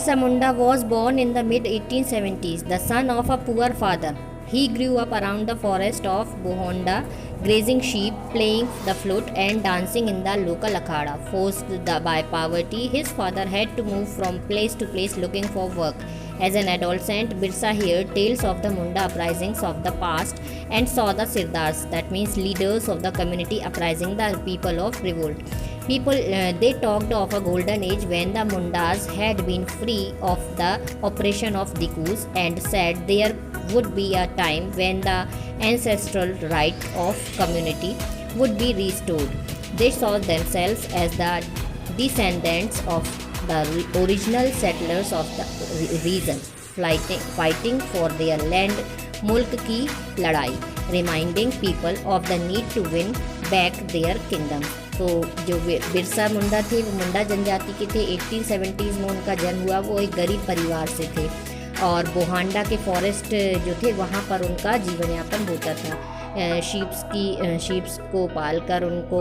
Birsa Munda was born in the mid 1870s, the son of a poor father. He grew up around the forest of Bohonda, grazing sheep, playing the flute, and dancing in the local akhada. Forced by poverty, his father had to move from place to place looking for work. As an adolescent, Birsa heard tales of the Munda uprisings of the past and saw the Sirdars, that means leaders of the community, uprising the people of revolt. People they talked of a golden age when the Mundas had been free of the oppression of Dikus, and said there would be a time when the ancestral right of community would be restored. They saw themselves as the descendants of the original settlers of the region, fighting for their land, mulk ki ladai, reminding people of the need to win back their kingdom. तो जो बिरसा मुंडा थे वो मुंडा जनजाति के थे। 1870s में उनका जन्म हुआ। वो एक गरीब परिवार से थे और बोहांडा के फॉरेस्ट जो थे वहाँ पर उनका जीवन यापन होता था। शीप्स को पालकर उनको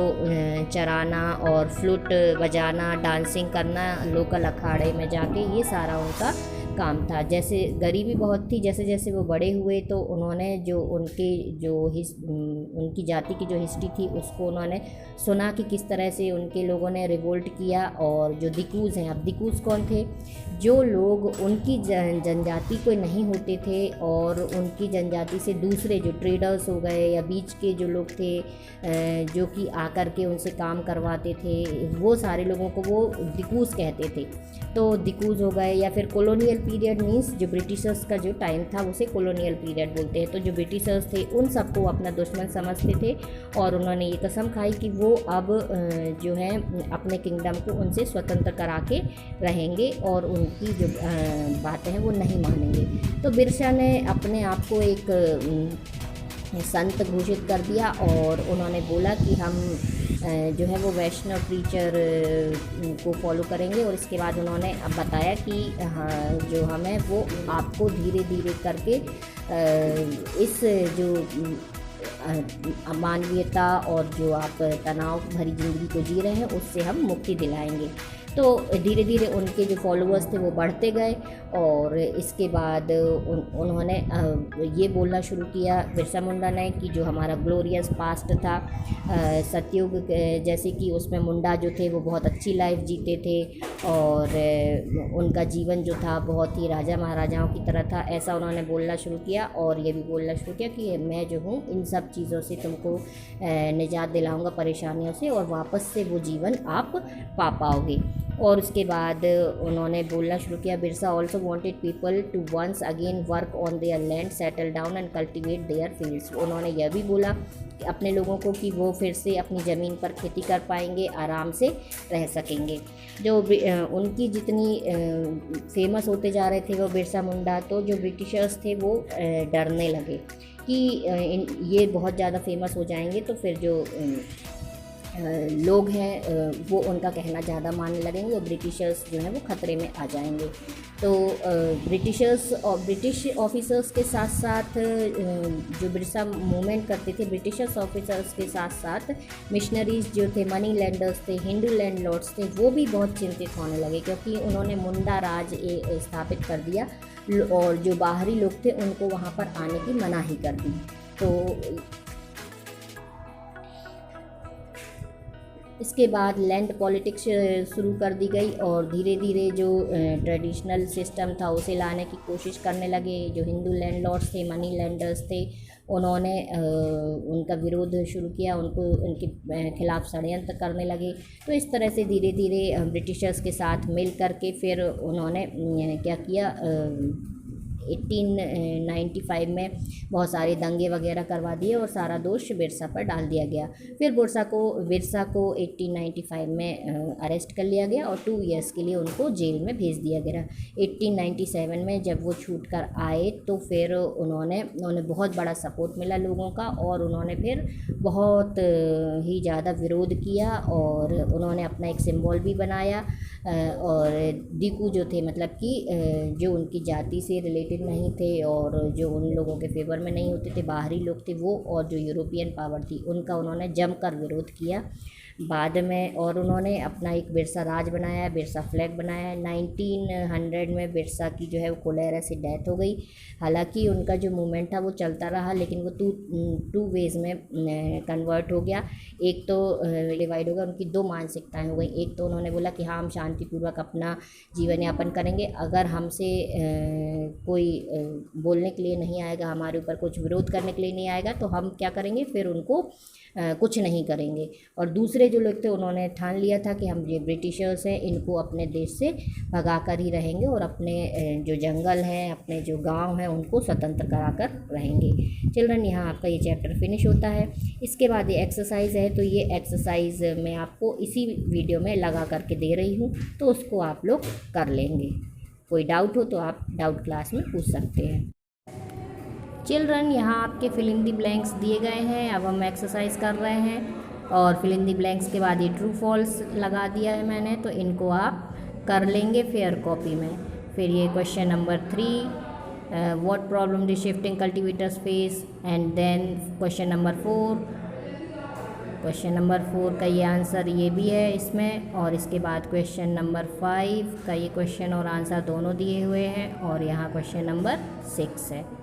चराना और फ्लूट बजाना, डांसिंग करना लोकल अखाड़े में जाके, ये सारा उनका काम था। जैसे गरीबी बहुत थी, जैसे जैसे वो बड़े हुए तो उन्होंने जो उनकी जाति की जो हिस्ट्री थी उसको उन्होंने सुना कि किस तरह से उनके लोगों ने रिवोल्ट किया। और जो दिकूज़ हैं, अब दिकूज़ कौन थे? जो लोग उनकी जनजाति को नहीं होते थे और उनकी जनजाति से दूसरे जो ट्रेडर्स हो गए या बीच के जो लोग थे जो कि आकर के उनसे काम करवाते थे, वो सारे लोगों को वो दिकूज़ कहते थे। तो दिकूज़ हो गए। या फिर कॉलोनियल पीरियड मीन्स जो ब्रिटिशर्स का जो टाइम था उसे कॉलोनियल पीरियड बोलते हैं। तो जो ब्रिटिशर्स थे उन सबको अपना दुश्मन समझते थे और उन्होंने ये कसम खाई कि वो अब जो है अपने किंगडम को उनसे स्वतंत्र करा के रहेंगे और उनकी जो बातें हैं वो नहीं मानेंगे। तो बिरसा ने अपने आप को एक संत घोषित कर दिया और उन्होंने बोला कि हम जो है वो वैष्णव प्रीचर को फॉलो करेंगे। और इसके बाद उन्होंने अब बताया कि हाँ, जो हमें वो आपको धीरे धीरे करके इस जो मानवीयता और जो आप तनाव भरी ज़िंदगी को जी रहे हैं उससे हम मुक्ति दिलाएंगे। तो धीरे धीरे उनके जो फॉलोअर्स थे वो बढ़ते गए और इसके बाद उन्होंने ये बोलना शुरू किया बिरसा मुंडा ने कि जो हमारा ग्लोरियस पास्ट था, सतयुग जैसे कि उसमें मुंडा जो थे वो बहुत अच्छी लाइफ जीते थे और उनका जीवन जो था बहुत ही राजा महाराजाओं की तरह था, ऐसा उन्होंने बोलना शुरू किया। और ये भी बोलना शुरू किया कि मैं जो हूँ इन सब चीज़ों से तुमको निजात दिलाऊंगा, परेशानियों से, और वापस से वो जीवन आप पा पाओगे। और उसके बाद उन्होंने बोलना शुरू किया, Birsa also wanted people to once again work on their land, settle down and cultivate their fields. उन्होंने यह भी बोला कि अपने लोगों को कि वो फिर से अपनी ज़मीन पर खेती कर पाएंगे, आराम से रह सकेंगे। जो उनकी जितनी फेमस होते जा रहे थे वो बिरसा मुंडा, तो जो ब्रिटिशर्स थे वो डरने लगे कि ये बहुत ज़्यादा फेमस हो जाएंगे तो फिर जो लोग हैं वो उनका कहना ज़्यादा मानने लगेंगे और ब्रिटिशर्स जो हैं वो ख़तरे में आ जाएंगे। तो ब्रिटिश ऑफिसर्स के साथ साथ जो बिरसा मूवमेंट करते थे, ब्रिटिशर्स ऑफिसर्स के साथ साथ मिशनरीज़ जो थे, मनी लैंडर्स थे, हिंदू लैंडलॉर्ड्स थे, वो भी बहुत चिंतित होने लगे क्योंकि उन्होंने मुंडा राज स्थापित कर दिया और जो बाहरी लोग थे उनको वहाँ पर आने की मनाही कर दी। तो इसके बाद लैंड पॉलिटिक्स शुरू कर दी गई और धीरे धीरे जो ट्रेडिशनल सिस्टम था उसे लाने की कोशिश करने लगे। जो हिंदू लैंडलॉर्ड्स थे, मनी लैंडर्स थे, उन्होंने उनका विरोध शुरू किया, उनके खिलाफ षड्यंत्र करने लगे। तो इस तरह से धीरे धीरे ब्रिटिशर्स के साथ मिल करके फिर उन्होंने क्या किया, 1895 में बहुत सारे दंगे वगैरह करवा दिए और सारा दोष बिरसा पर डाल दिया गया। फिर बिरसा को 1895 में अरेस्ट कर लिया गया और 2 इयर्स के लिए उनको जेल में भेज दिया गया। 1897 में जब वो छूट कर आए तो फिर उन्होंने बहुत बड़ा सपोर्ट मिला लोगों का और उन्होंने फिर बहुत ही ज़्यादा विरोध किया और उन्होंने अपना एक सिंबल भी बनाया। और दिकू जो थे, मतलब कि जो उनकी जाति से रिलेटेड नहीं थे और जो उन लोगों के फेवर में नहीं होते थे, बाहरी लोग थे वो, और जो यूरोपियन पावर थी उनका उन्होंने जमकर विरोध किया। बाद में, और उन्होंने अपना एक बिरसा राज बनाया है, बिरसा फ्लैग बनाया है। 1900 में बिरसा की जो है वो कोलेरा से डेथ हो गई। हालांकि उनका जो मूवमेंट था वो चलता रहा, लेकिन वो टू वेज में कन्वर्ट हो गया। एक तो डिवाइड हो गया, उनकी दो मानसिकताएं हो गई। एक तो उन्होंने बोला कि हाँ, हम शांतिपूर्वक अपना जीवन यापन करेंगे, अगर हमसे कोई बोलने के लिए नहीं आएगा, हमारे ऊपर कुछ विरोध करने के लिए नहीं आएगा, तो हम क्या करेंगे, फिर उनको कुछ नहीं करेंगे। और दूसरे जो लोग थे उन्होंने ठान लिया था कि हम ये ब्रिटिशर्स हैं, इनको अपने देश से भगा कर ही रहेंगे और अपने जो जंगल हैं, अपने जो गांव हैं, उनको स्वतंत्र करा कर रहेंगे। चिल्ड्रन, यहाँ आपका ये चैप्टर फिनिश होता है। इसके बाद ये एक्सरसाइज है, तो ये एक्सरसाइज मैं आपको इसी वीडियो में लगा करके दे रही हूँ, तो उसको आप लोग कर लेंगे। कोई डाउट हो तो आप डाउट क्लास में पूछ सकते हैं। चिल्ड्रन, यहाँ आपके फिल इन दी ब्लैंक्स दिए गए हैं। अब हम एक्सरसाइज कर रहे हैं और फिल इन दी ब्लैंक्स के बाद ये ट्रू फॉल्स लगा दिया है मैंने, तो इनको आप कर लेंगे फेयर कॉपी में। फिर ये question number 3, what problem the shifting cultivators face, and then question number 4। Question number 4 का ये आंसर ये भी है इसमें, और इसके बाद क्वेश्चन नंबर 5 का ये क्वेश्चन और आंसर दोनों दिए हुए हैं, और यहाँ क्वेश्चन नंबर 6 है।